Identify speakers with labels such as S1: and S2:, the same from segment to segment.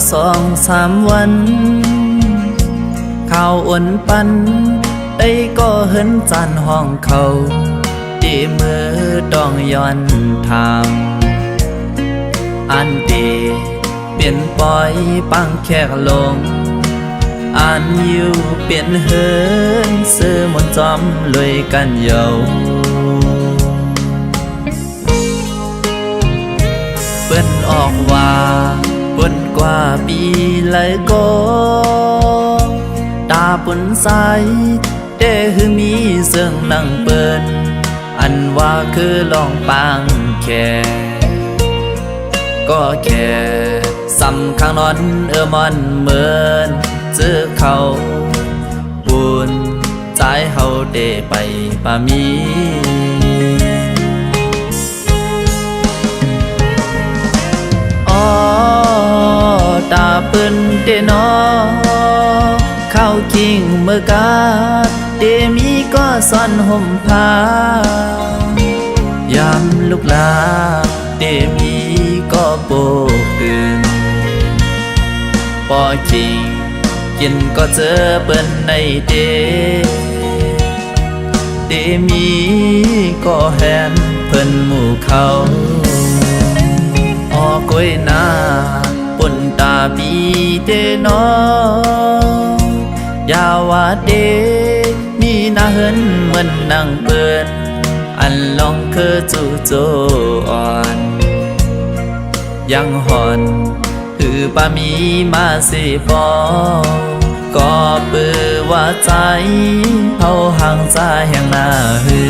S1: 2-3 วันข่าวอ่อนปันได้ก็เห็นจานห้องเขาดีมือต้องย้อนทางอันดีเปลี่ยนปล่อยปังแขกลงอันอยู่เปลี่ยนเหินซื้อมนจอมลอยกันเยาเปิ้นออกว่าปุ่นกว่าปีเลยก็ตาปุ่นใสเด้หือมีเสื่องนั่งเปิ้นอันว่าคือลองปังแค่ก็แค่สำข้างนอนมอนเหมือนเจอเขาบุญใจเฮาเดไปปามีตาเปิ้นเดนอเข้าคิงเมื่อกาเดมีก็ซ่อนห่มผ้ายามลูกลาเดมีก็โบกตื่นปอคิงกินก็เจอเปิ้นในเดมีก็แหนเพิ่นหมู่เขาก้อยหน้าปุ่นตาบีเดนอยาวาเดมีหน้าเหินเหมือนนั่งเปิ้นอันลองคือจู่โจอ่อนยังหอนคือปามีมาสิปอก็เปื้อว่าใจเฮาห่างใจแห่งหน้าเฮือ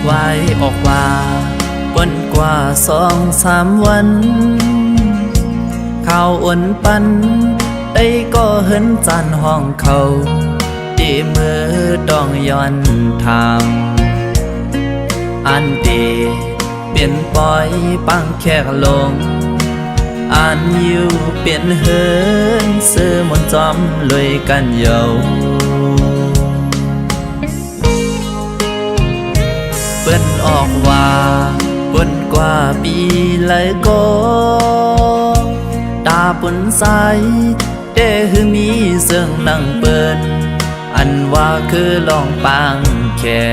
S1: ไว้ออกว่าปุ่นกว่า2-3 วันข่าวอ่อนปันได้ก็เห็นจานห้องเขาดีมือต้องย้อนทางอันดีเปลี่ยนปล่อยปังแขกลงอันอยู่เปลี่ยนเหินซื้อมนจอมลอยกันเยาเปิ้นออกว่าปุ่นกว่าปีเลยก็ตาปุ่นใสเด้หือมีเสื่องนั่งเปิ้นอันว่าคือลองปังแค่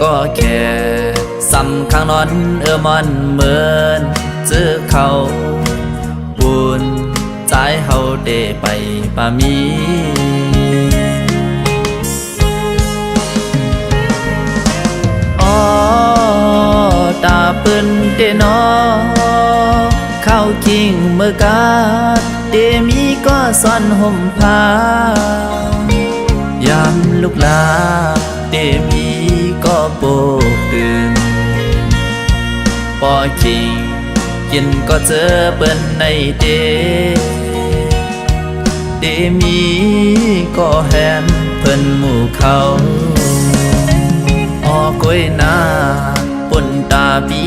S1: ก็แค่สำข้างนอนมอนเหมือนเจอเขาบุญใจเฮาเดไปปามีตาเปิ้นเดนอเข้าคิงเมื่อกาเดมีก็ซ่อนห่มผ้ายามลูกลาเดมีก็โบกตื่นปอคิงกินก็เจอเปิ้นในเดมีก็แหนเพิ่นหมู่เขาก้อยหน้าปุ่นตาบี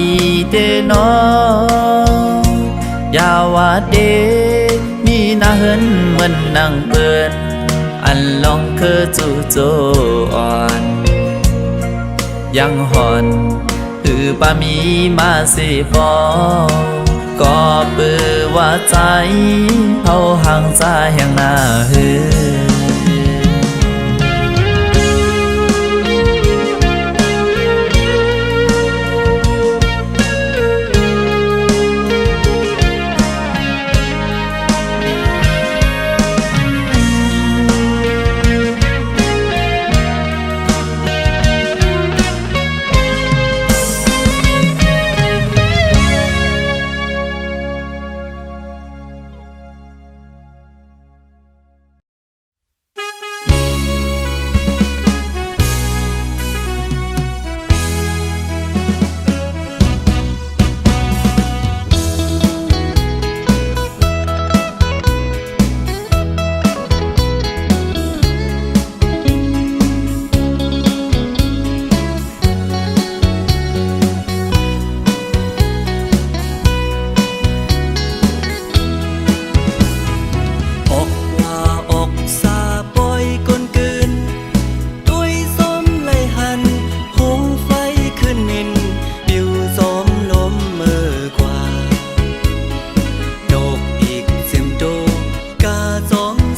S1: เดนอยาวาเดมีหน้าเหินเหมือนนั่งเปิ้นอันลองคือจู่โจอ่อนยังหอนคือปามีมาสิปอก็เปื้อว่าใจเฮาห่างใจแห่งหน้าเฮือ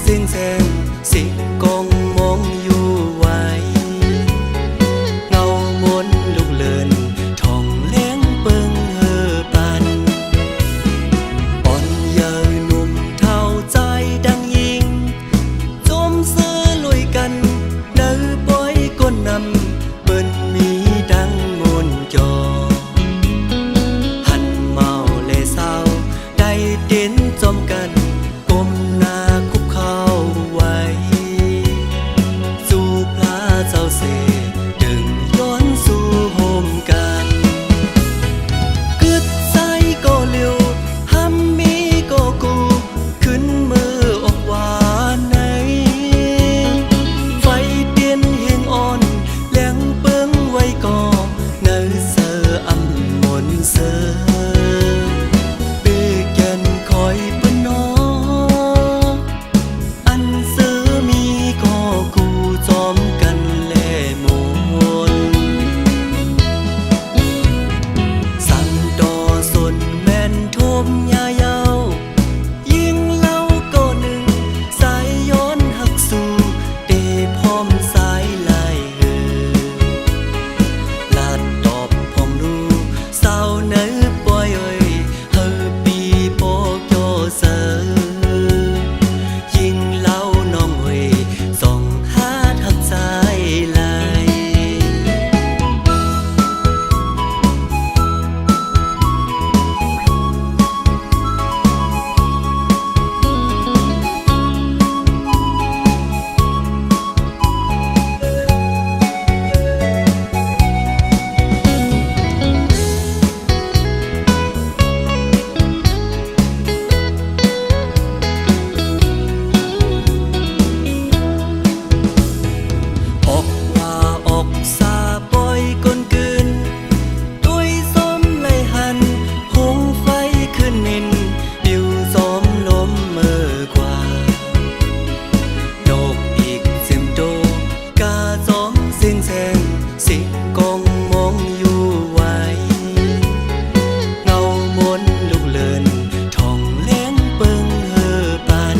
S2: เสียงแสงสิกองมองอยู่ไว้เงามนลูกเลินท่องแล้งเปิงเฮอปันอ่อนเยาว์หนุ่มเท่าใจดังยิงจมเสือลุยกันเนื้อปอยก้นนำเปิ้นมีดังมนจอหันเมาเลเศร้าได้เด่นจอมกันก้มหน้าคุกเข่าไว้สู่พระเจ้าเสดึงย้อนสู่โฮมกันกึดใจก็เร็วห้ำมีก็กูขึ้นมือออกว่าไหนไฟเตียนเฮียงอ่อนแหลงเปิ้งไว้ก่อเนื้อเสืออำมนเสือเบแกนคอยปนนออันเสือมีก็กูจอมกันแลมนสั่งต่อสนแม่นทมยาเยายิ่งเล่าก็หนึ่งสายย้อนหักสู่เดพร้อมสายลายเหือลาดตอบพองดูสาวเนื้อปอยเอ้ยเฮอปีโปโยเซอยิ่งเล่าน้องเอ้ยส่องหาทักสายลาย ออกว่าออกซาปล่อยกลกืนด้วยซ้อมไล่หันหงไฟขึ้นนินดิวซ้อมลมเมื่อกว่าดอกอีกเสียมโดกาซ้อมเสียงแสงสิกองมองอยู่ไว้เงามนลูกเลินท่องแล้งเปิงเฮอปัน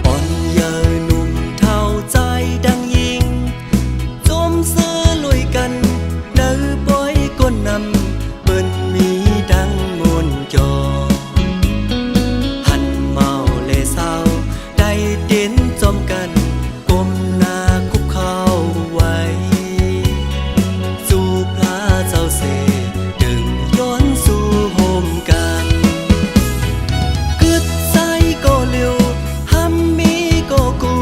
S2: อ่อนเยาว์หนุ่มเท่าใจดังยิงจมเสือลุยกันเนื้อปอยก้นนำเปิ้นมีดังมนจอหันเมาเลเศร้าได้เด่นจอมกันก้มหน้าคุกเข่าไว้สู่พระเจ้าเสดึงย้อนสู่โฮมกันกึดใจก็เร็วห้ำมีก็กู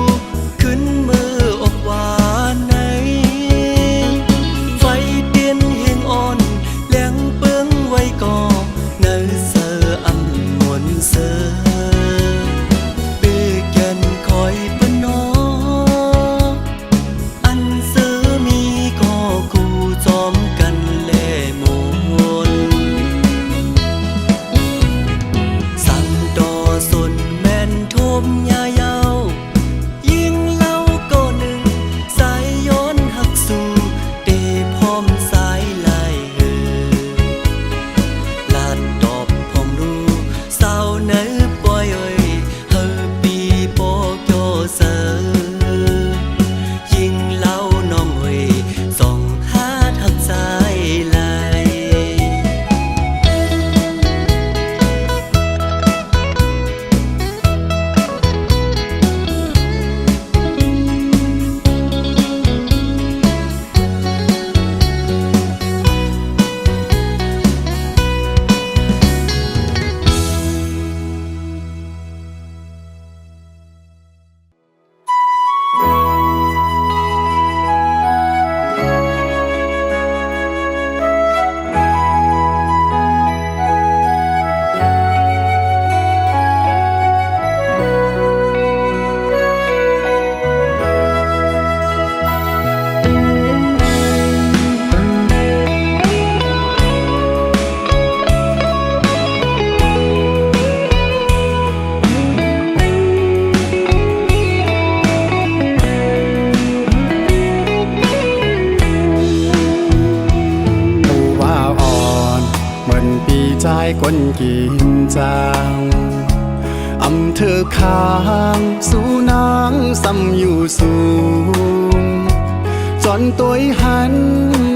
S2: ขึ้นมือออกว่าไหนไฟเตียนเฮียงอ่อนแหลงเปิ้งไว้ก่อเนื้อเสืออำมนเสือเบแกนคอยปนนออันเสือมีก็กูจอมกันแลมนสั่งต่อสนแม่นทมยาเยายิ่งเล่าก็หนึ่งสายย้อนหักสู่เดพร้อมสายลายเหือลาดตอบพองดูสาวเนื้อปอยเอ้ยเฮอปีโปโยเซอยิ่งเล่าน้องเอ้ยส่องหาทักสายลาย คนกินจางอำ
S3: เธอค้างสู่นางซ้ำอยู่สูงจอนตัวหัน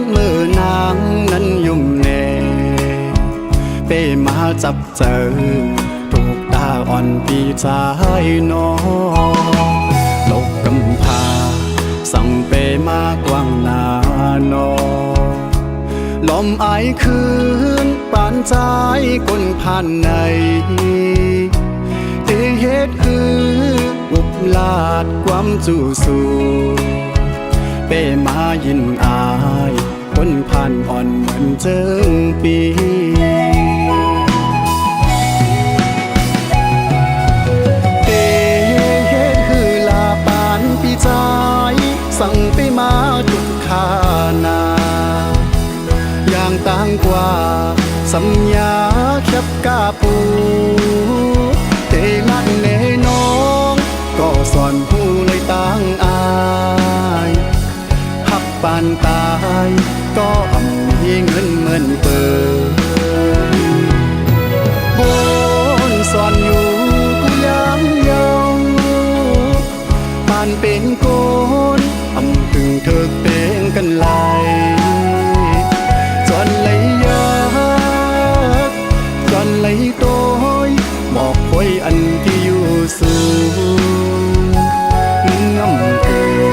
S3: เมื่อนางนั้นยุ่มแน่เป้มาจับเจอถูกตาอ่อนปีชายนอโลกกำพาสั่งเป้มากว้างหนานอลมอายคืนปานใจก้นผ่านในเตเหตุคืออุบลาดความจู่สู่เป้มายินอายคนผ่านอ่อนเหมือนเจิงปีเตเหตุคือลาปานปีใจสั่งไปมาทุกขานาอย่างต่างกว่าสัญญาแคบกาปูเตลัดเนน้องก็สอนผู้เลยต่างอายหักปานตายก็มีเงินเหมือนเปิดบนสอนอยู่กูยังเยาปานเป็นโกนถึงเธอเป็นกันไหลจอนเลยยากจอนเลยโตยบอกไว้อันที่อยู่สูงน้ำเกลือ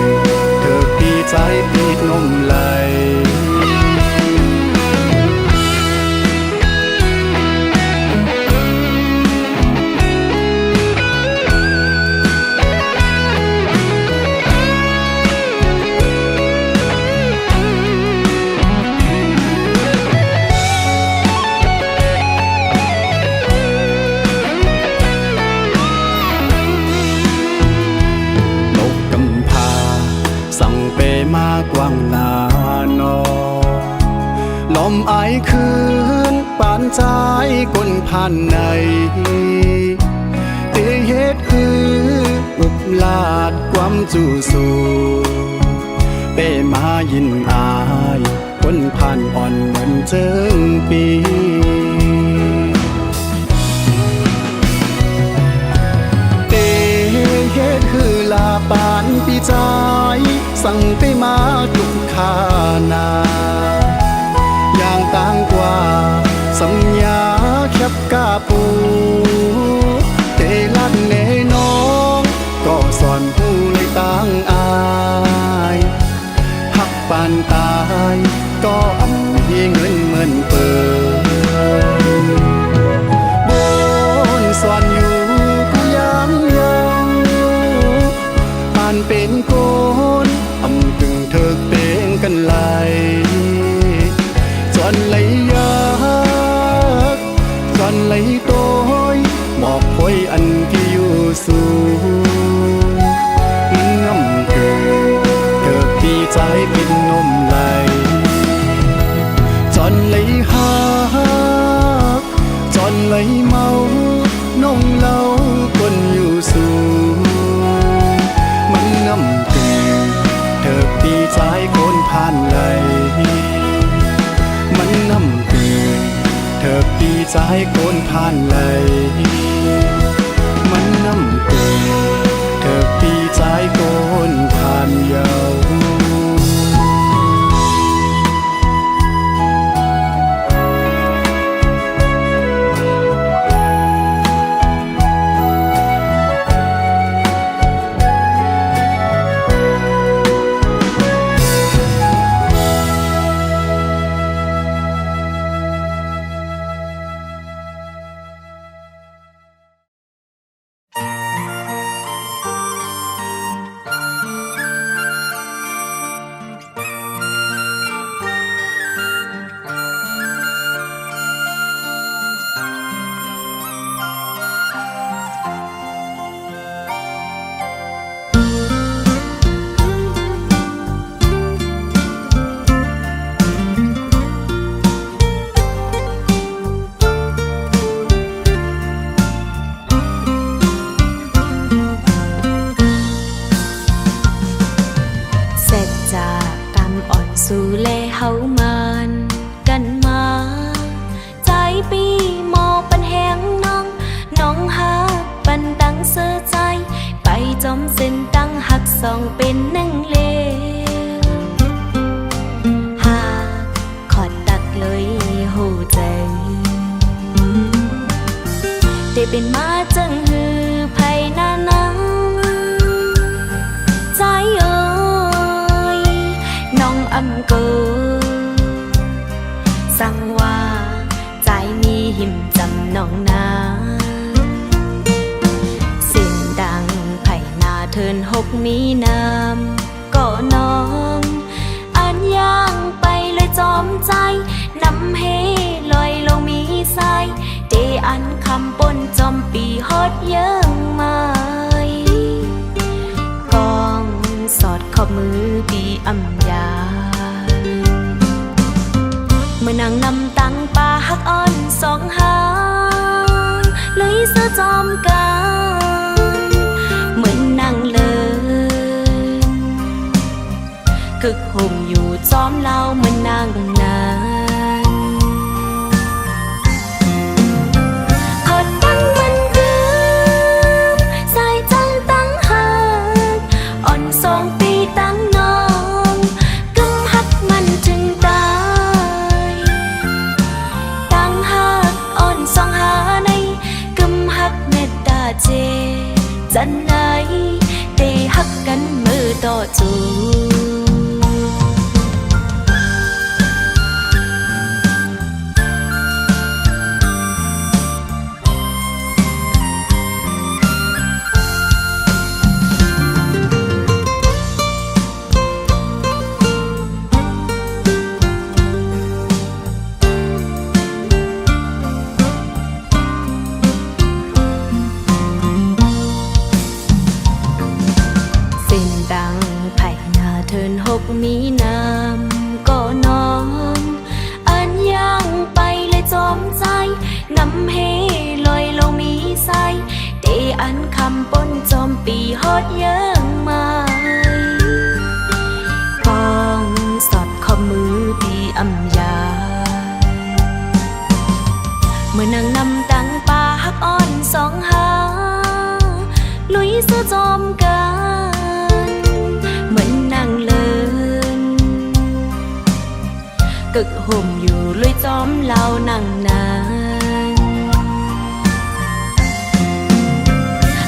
S3: เธอปีใจปีนมไหลสั่งเปมากว้างหนานอลมอายคืนปานใจก้นผ่านในเตเหตุคืออุบลาดความจู่สู่เป้มายินอายคนผ่านอ่อนเหมือนเจิงปีเตเหตุคือลาปานปีใจสั่งไปมาทุกขานาอย่างต่างกว่าสัญญาแคบกาปูเตลัดเนน้องก็สอนผู้เลยต่างอายหักปานตายก็มีเงินเหมือนเปิดบนสอนอยู่กูยังเยาปานเป็นโกนถึงเธอเป็นกันไหลจอนเลยยากจอนเลยโตยบอกพอยอันที่อยู่สูงน้ำเกลือเธอปีใจเป็นนมไหลจอนเลยหักจอนเลยเมานมเหล้าคนอยู่สูงมันน้ำเกลือเธอปีใจคนผ่านไหลมันน้ำเกลือเธอปีใจคนผ่านไหลมันน้ำเกลือเธอปีใจคนผ่านเยา
S4: เป็นนั่งเลวหากขอดตักเลยหูใจได้เป็นมาจังหือไผ่นานาใจเอ้ยน้องอำเกอสั่งว่าใจมีหิมจำน้องนาสิ่งดังไผ่นาเทินหกมีน้ำก็น้องอันย่างไปเลยจอมใจนำเฮลอยลงมีสายเดอันคำปนจอมปีฮอดเยิ่งไม้กองสอดขอบมือปีอำยาเมื่อนางนำตังปลาหักอ่อนสองหางเลยเสื้อจอมกันเหมือนนางเลินกึกห่มอยู่จอมเล่าเหมือนนางนานขอตั้งมันเกิมใส่จังตั้งหากอ่อนสองปีตั้งน้องกึมหักมันถึงตายตั้งหักอ่อนสองหาในกึมหักเมตตาเจจันไหนได้หักกันมือต่อจู มีน้ำก็น้องอันย่างไปเลยจอมใจนำเฮลอยลงมีใสเดอันคำปนจอมปีฮอดเยิ่งไม้กองสอดข้อมือปีอำยาเมื่อนางนำตังปลาหักอ่อนสองหาลุยเสื้อจอมกันเหมือนนางเลินกึกห่มอยู่ลุยจอมเล่านั่งนาน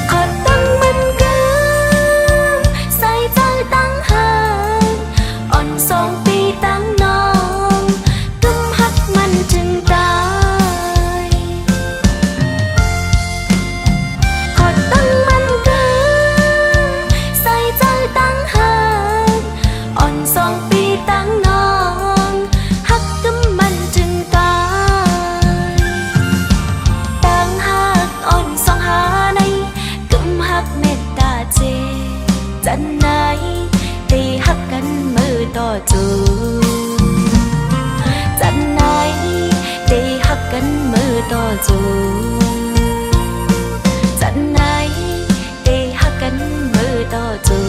S4: ขอตั้งมันเกิมใส่ใจตั้งหางอ่อนสองปีตั้งน้องกำหักมันถึงตายขอตั้งมันเกิมใส่ใจตั้งหางอ่อนสองปีตั้งน้องหักกำมันถึงตายตั้งหักอ่อนสองหาในกำหักเมตตาเจจันไหนได้หักกันมือต่อจูจันไหนได้หักกันมือต่อจูจันไหนได้หักกันมือต่อจู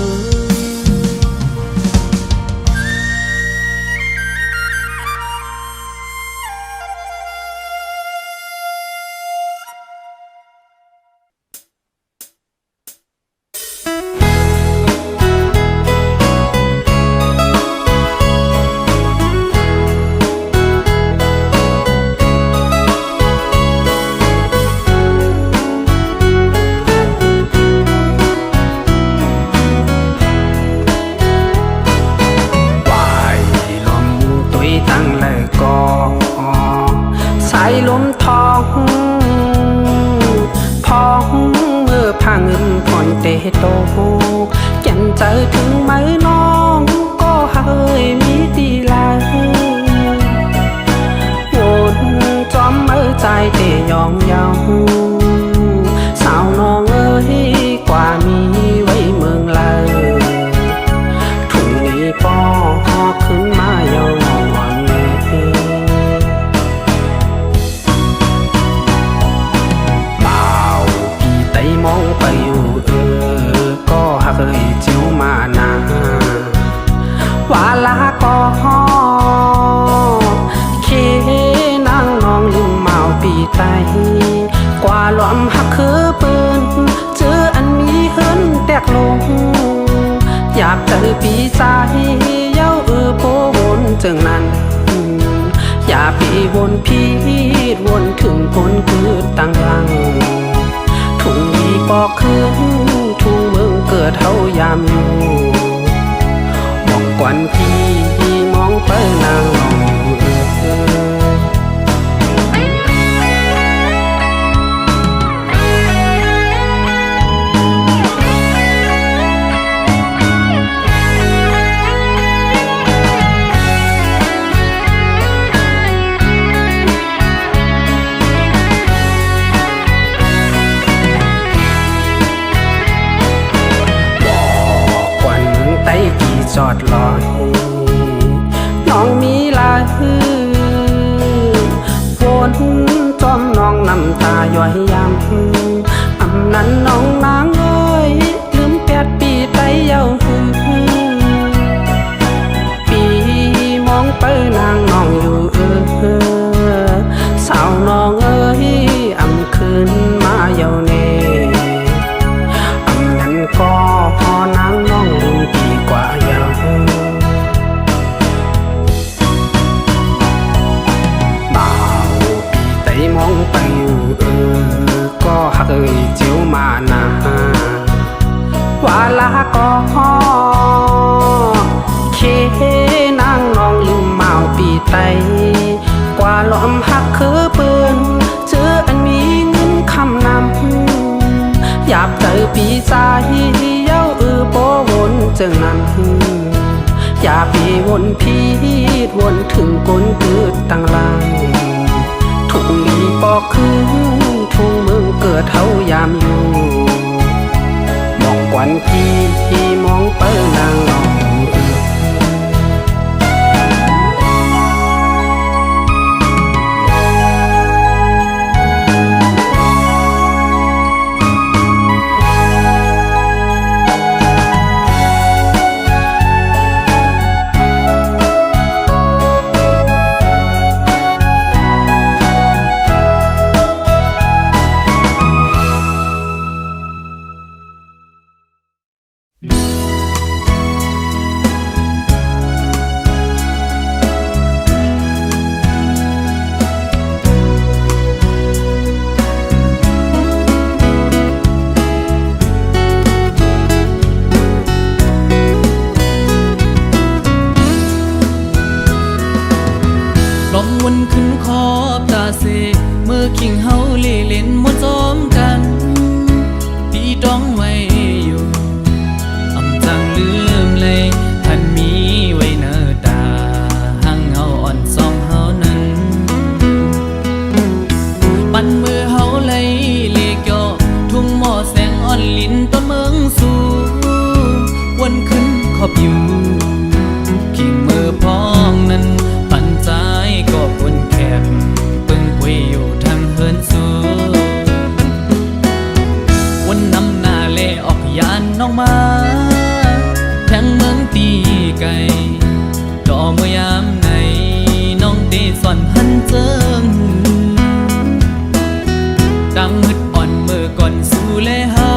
S5: ลมทองพองเมื่อพาเงินผ่อนเตโตแก่นใจถึงไหมน้องก็เฮยมีตีลายวนจอมเมื่อใจเตยองเยาสาวน้องเอ้ยกว่ามีไว้เมืองเลยถุงนี้ปอขึ้นมาเยาวันมองไปอยู่ก็หักเจียวมานาน บเจอปีใจเย้าโพวนจึงนั้นอย่าปีวนพีดวนถึงคนคือตั้งรังถุงวีปอกขึ้นถุงเมืองเกิดเท่ายามอยู่มองกวนพี่มองเปิ้ลนางลองจอดลอยน้องมีลายวนจอมน้องน้ำตาย่อยยำอำนั้นน้องนางเอ้ยลืม8 ปีไตเย้าปีมองไปนางน้องอยู่สาวน้องเอ้ยอำคืนมาเย้าเน่อำนั้นก็พอนางน้องลืมปีกว่าเย้าบ่าวปีไตมองไปอยู่ก็หักเจียวมานาว่าลาก็เคนางน้องลืมเมาปีไตกว่าล้อมหักคือปืนเจออันมีเงินคำนำอยากเจอปีใจเย้าโปวนจึงนั้นอย่าปีวนพีดวนถึงก้นเกิดตั้งลังถุงลีปอกขึ้นถุงเมืองเกิดเท่ายามอยู่มองกวนพี่มองเปิ้ลนางลอง
S1: ลองวนขึ้นขอบตาเสเมื่อคิงเฮาเล่เล่นมวนซ้อมกันพี่ต้องไว้อยู่อำจังลืมเลยท่านมีไว้เนอตาหังเฮาอ่อนสองเฮานั้นปันมือเฮาไหลเลกย่อทุ่งหม้อแสงอ่อนลิ้นต้นเมืองสู่วนขึ้นขอบอยู่คิงมือพ้องนั้นใจก็ปนแคบปึงคุยอยู่ทางเฮินสูวันนำหน้าเล่ออกยานน้องมาแทงเมืองตีไก่ต่อเมื่อยามไหนน้องได้สอนหันเจิงดังมึดอ่อนเมื่อก่อนสู่เล่เฮา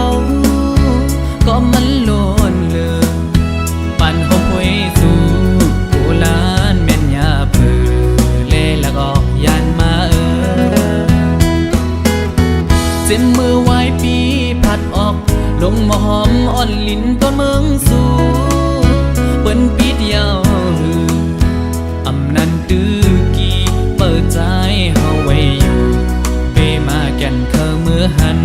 S1: ก็มันโลนเลยปั่นหกหวยสู่โบราณแม่นยาเผือเล่ละก็ยานมาเส้นมือไว้ปีพัดออกลงมาหอมอ่อนลิ้นต้นเมืองสู่เปิ้นปีเดียวอำนั้นตื้อกี่เปิดใจเฮาไว้อยู่เปมาแก่นเคอมือหัน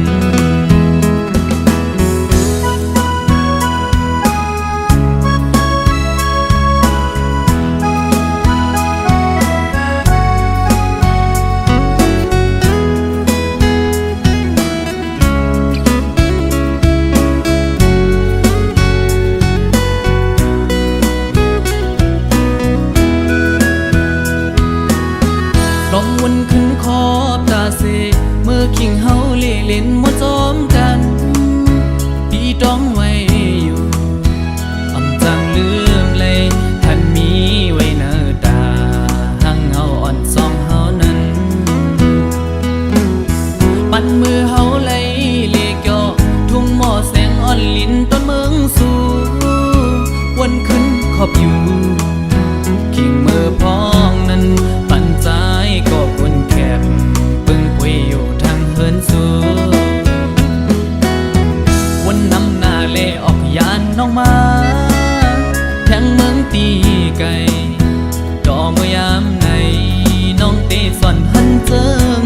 S1: ลองวนขึ้นขอบตาเสเมื่อคิงเฮาเล่เล่นมวนซ้อมกันพี่ต้องไว้อยู่อำจังลืมเลยท่านมีไว้เนอตาหังเฮาอ่อนสองเฮานั้นปันมือเฮาไหลเลกย่อทุ่งหม้อแสงอ่อนลิ้นต้นเมืองสู่ว น้องมาแทงเมืองตีไก่ดอกมยามในน้องเตะส่วนหันเจิง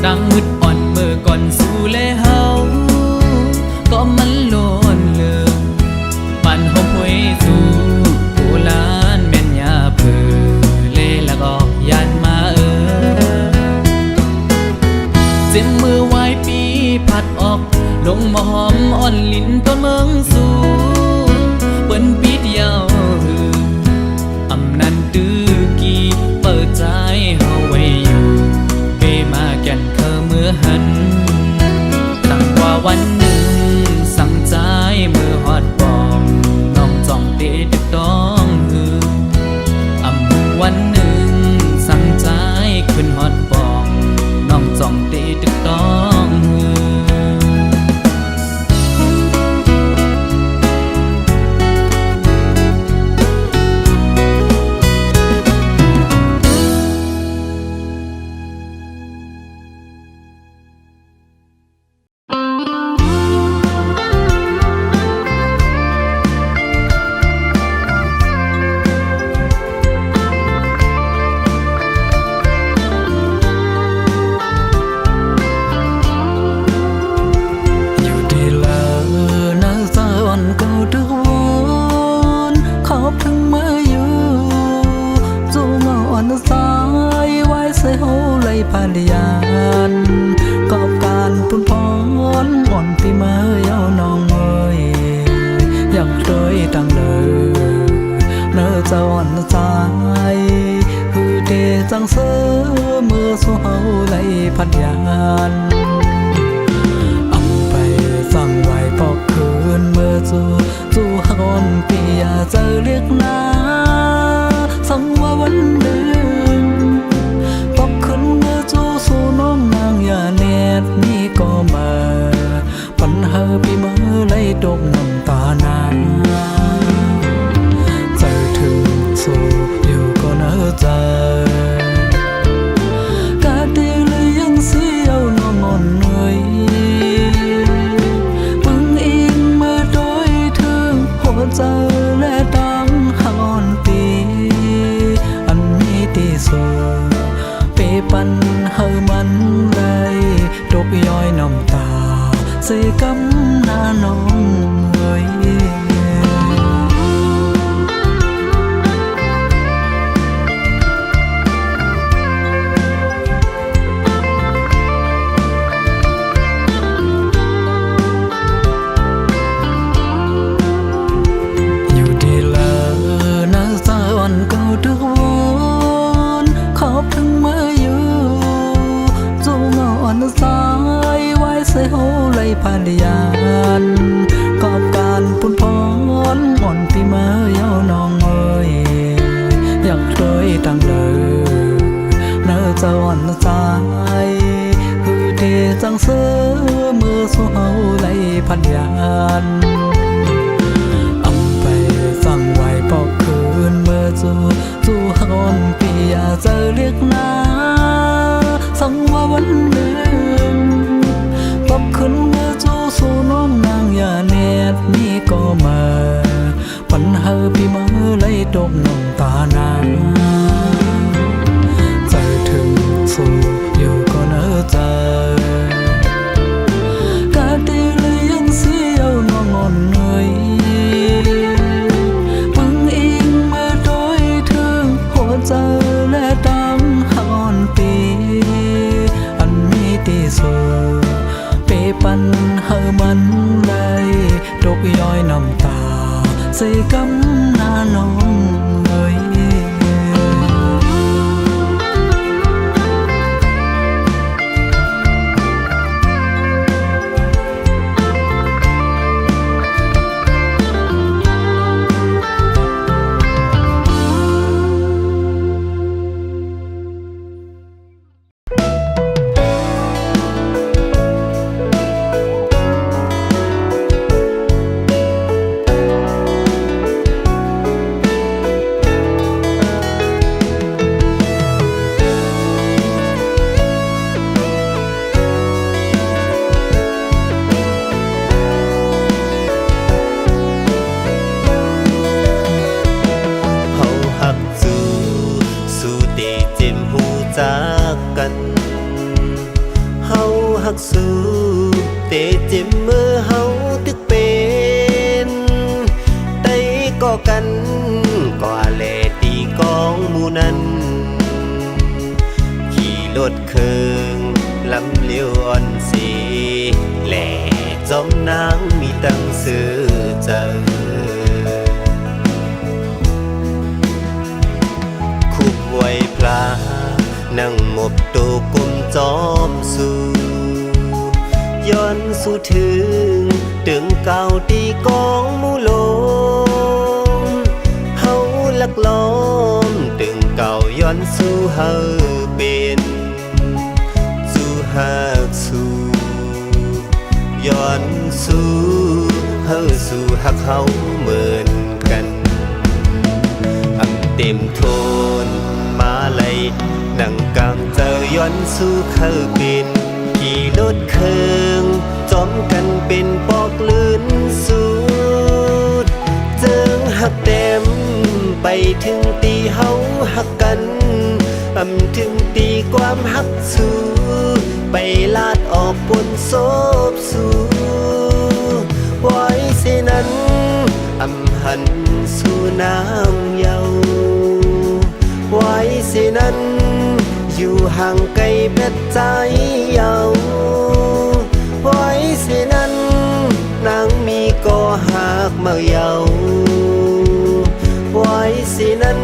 S1: ดังมืดอ่อนเมื่อก่อนสู่แลเฮาก็มันโลนเลือปั่นหอมหวยสู่โบราณแม่นยาเผือเล่ละก็ยานมาเจ็บมือไว้ปีพัดออกลงมาหอมอ่อนลิ้นต้นเมืองสู่เปิ้นปีเดียวอำนันตื้อกี่เปิดใจเฮาไว้อยู่เปมาแก่นเคอเมื่อหันตั้งว่าวันหนึ่งสั่งใจมือฮอดบองน้องจ้องเตะดึกต้องอำวันหนึ่งสั่งใจขึ้นฮอดบองน้องจ้องเตะดึกต้องพาลิยานกอบการปุ่นพรอ่อนปีเมื่อยาวน้องเอ้ยยังเคยตั้งเลยเนื้อจะอ่อนใจคือเดจังเสือเมื่อสู้เฮาไหลพัดยานอำไปสั่งไว้ปอกคืนเมื่อจู่ฮอนปียาเจอเรียกนาสั่งว่าวันหนึ่งสู้น้องนางอย่าเน็ดนี่ก็มาปัญหาปีเมื่อไหลดกน้ำตานาใจถึงสู้อยู่ก็เนื้อใจกาดีเลยยังเสียวน้องอ่อนเหนื่อยมึงอิงเมื่อโดยถึงหัวใจและดังหอนปีอันมีที่สุดปันเฮามันเลยตกย้อยน้ำตาเสกำหน้าน้องเอ้ยอยู่ดีเลยนะสาวก็ทุกวันขอบถึงเมื่อสายไว้ใส่หูไหลพาลิยานกอบการปุ่นพรอ่อนปีเมื่อยาวน้องเอ้ยยังเคยตั้งเลยเนื้อจะอ่อนใจคือเดจังเสือเมื่อสู้เฮาไหลพัดยานอำไปสั่งไว้ปอกคืนเมื่อจู่ฮอนปียาเจอเรียกนาสั่งว่าวันหนึ่งตบขึ้นเมื่อจู่สู้น้องนางอย่าเน็ดนี่ก็มาปัญหาปีเมื่อไหลดกน้ำตานาใจถึงสู้อยู่ก็เนื้อใจกาดีเลยยังเสียวน้องอ่อนเหนื่อยมึงอิงเมื่อโดยถึงหัวใจและดังหอนปีที่สุดเปปันเฮามันเลยตกย้อยน้ำตาใส่กำหน้าน้องเอ้ย
S3: เ
S2: สู้เตะเจ็บมือเฮาตึกเป็นไต้ก็กันก็แลตีกองหมู่นั้นขี่รถเคืองลำเลี้ยวอ่อนสีแหล่จอมนางมีตั้งซื้อเจอคุกไว้พลานั่งหมบตูกุมจอมสู่ย้อนสู่ถึงตึงเก่าตีกองหมู่ลมเฮาลักล้อมตึงเก่าย้อนสู่เฮาเป็นสู่หักสู่ย้อนสู่เฮาสู่หักเฮาเหมือนกันอำเต็มโทนมาเลยนั่งกลางเจอย้อนสู่เขาเป็นขี่รถเคืองจอมกันเป็นปอกลื่นสุดเจิงหักเต็มไปถึงตีเฮาหักกันถึงตีความหักสู่ไปลาดออกบนโซบสู่ไว้เสนั้นหันสู่น้ำเยาไว้เสนั้นอยู่ห่างไกลแผ่ใจเยาไว้เสนั้นนางมีก็หากมาเยาไว้เสนั้น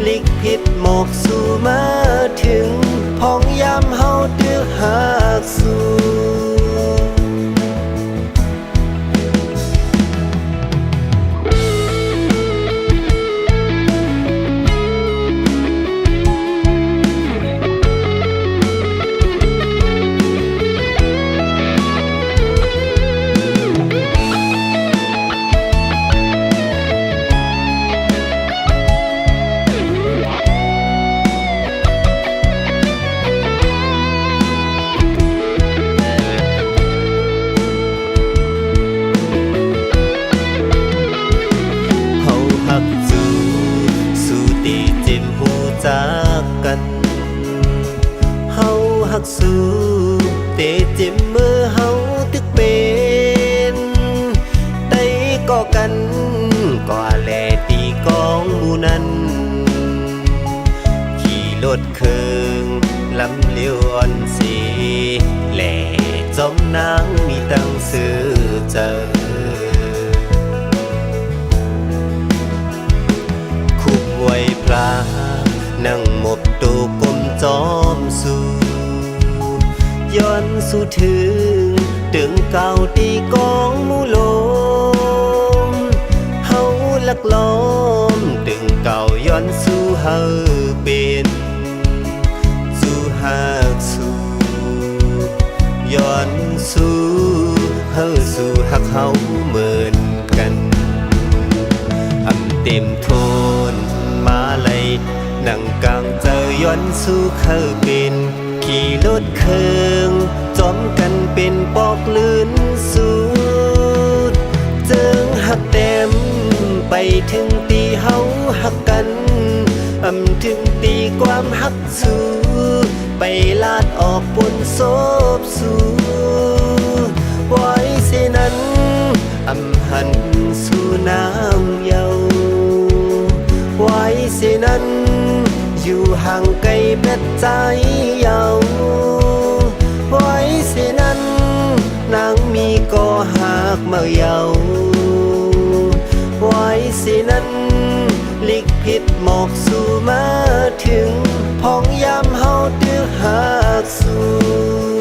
S2: ลิกผิดหมอกสู่มาถึงพ้องยามเฮาตึกหากสู่หักสู้เตะเจ็บมือเฮาตึกเป็นไต้ก็กันก็แลตีกองหมู่นั้นขี่รถเคืองลำเลี้ยวอ่อนสีแหล่จอมนางมีตั้งซื้อเจอคุกไว้พลานั่งหมบตูกุมจอมสู่ย้อนสู่ถึงตึงเก่าตีกองหมู่ลมเฮาลักล้อมตึงเก่าย้อนสู่เฮาเป็นสู่หักสู่ย้อนสู่เฮาสู่หักเฮาเหมือนกันเต็มโทนมาเลยนั่งกลางเจอย้อนสู่เขาเป็นขี่รถเคืองจอมกันเป็นปอกลื่นสุดเจิงหักเต็มไปถึงตีเฮาหักกันถึงตีความหักสู่ไปลาดออกบนโซบสู่ไว้เสนั้นหันสู่น้ำเยาไว้เสนั้นอยู่ห่างไกลแผ่ใจเยาไว้เสนั้นนางมีก็หากมาเยาไว้เสนั้นลิกผิดหมอกสู่มาถึงพ้องยามเฮาตึกหากสู่